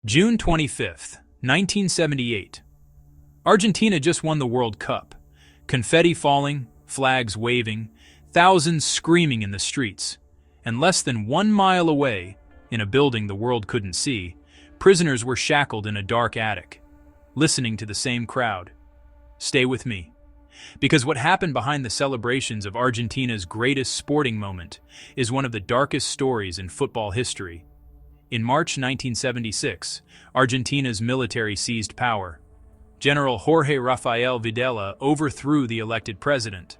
June 25th, 1978. Argentina just won the World Cup. Confetti falling, flags waving, thousands screaming in the streets. And less than 1 mile away, in a building the world couldn't see, prisoners were shackled in a dark attic, listening to the same crowd. Stay with me. Because what happened behind the celebrations of Argentina's greatest sporting moment is one of the darkest stories in football history. In March 1976, Argentina's military seized power. General Jorge Rafael Videla overthrew the elected president.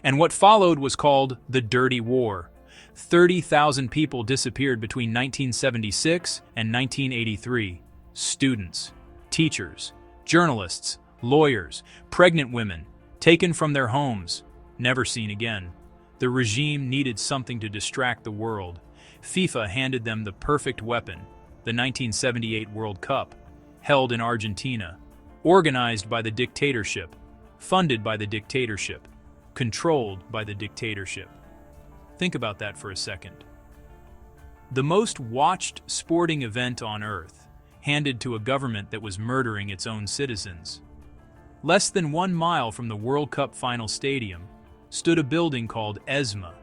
And what followed was called the Dirty War. 30,000 people disappeared between 1976 and 1983. Students, teachers, journalists, lawyers, pregnant women, taken from their homes, never seen again. The regime needed something to distract the world. FIFA handed them the perfect weapon, the 1978 World Cup, held in Argentina, organized by the dictatorship, funded by the dictatorship, controlled by the dictatorship. Think about that for a second. The most watched sporting event on earth, handed to a government that was murdering its own citizens. Less than 1 mile from the World Cup final stadium stood a building called ESMA,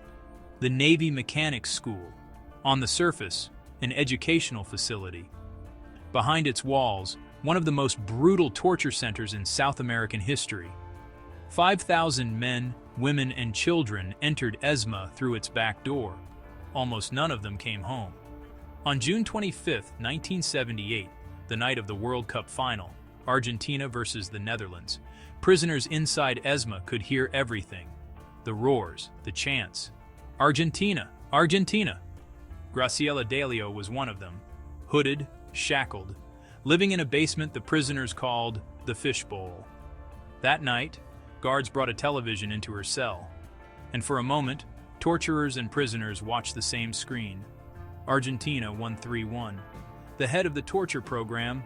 the Navy Mechanics School. On the surface, an educational facility. Behind its walls, one of the most brutal torture centers in South American history. 5,000 men, women, and children entered ESMA through its back door. Almost none of them came home. On June 25, 1978, the night of the World Cup final, Argentina versus the Netherlands, prisoners inside ESMA could hear everything. The roars, the chants. Argentina! Argentina! Graciela Delio was one of them, hooded, shackled, living in a basement the prisoners called the fishbowl. That night, guards brought a television into her cell, and for a moment, torturers and prisoners watched the same screen. Argentina won 3-1. The head of the torture program,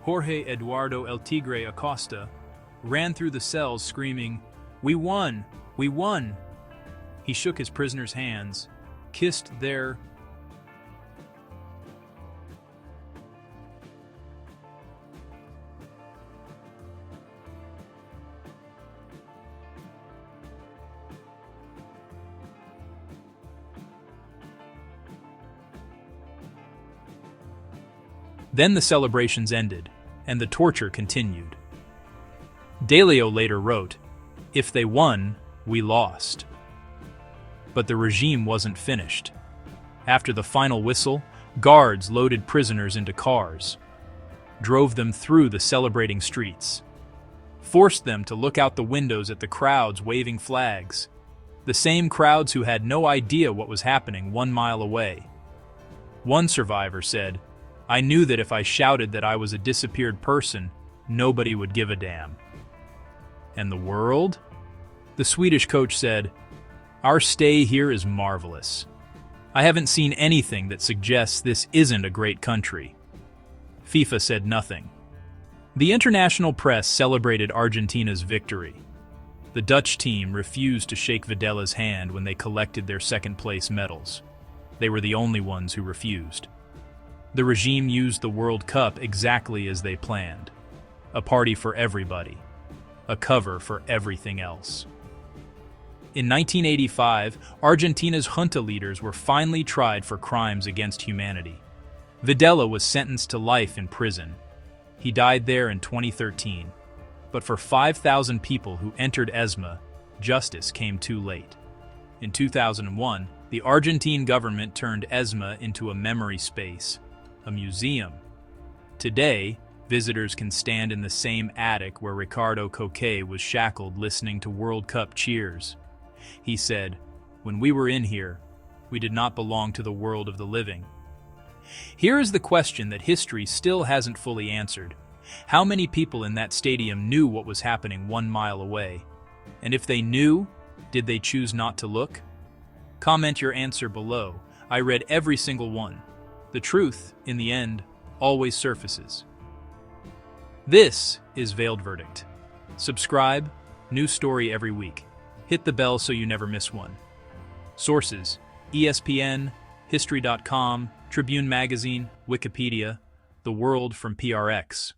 Jorge Eduardo El Tigre Acosta, ran through the cells screaming, "We won! We won!" He shook his prisoners' hands, kissed their Then the celebrations ended, and the torture continued. Delio later wrote, "If they won, we lost." But the regime wasn't finished. After the final whistle, guards loaded prisoners into cars, drove them through the celebrating streets, forced them to look out the windows at the crowds waving flags, the same crowds who had no idea what was happening 1 mile away. One survivor said, "I knew that if I shouted that I was a disappeared person, nobody would give a damn." And the world? The Swedish coach said, "Our stay here is marvelous. I haven't seen anything that suggests this isn't a great country." FIFA said nothing. The international press celebrated Argentina's victory. The Dutch team refused to shake Videla's hand when they collected their second-place medals. They were the only ones who refused. The regime used the World Cup exactly as they planned. A party for everybody. A cover for everything else. In 1985, Argentina's junta leaders were finally tried for crimes against humanity. Videla was sentenced to life in prison. He died there in 2013. But for 5,000 people who entered ESMA, justice came too late. In 2001, the Argentine government turned ESMA into a memory space, a museum. Today, visitors can stand in the same attic where Ricardo Coquet was shackled listening to World Cup cheers. He said, "When we were in here, we did not belong to the world of the living." Here is the question that history still hasn't fully answered. How many people in that stadium knew what was happening 1 mile away? And if they knew, did they choose not to look? Comment your answer below. I read every single one. The truth, in the end, always surfaces. This is VeiledVerdict. Subscribe, new story every week. Hit the bell so you never miss one. Sources: ESPN, History.com, Tribune Magazine, Wikipedia. The World from PRX.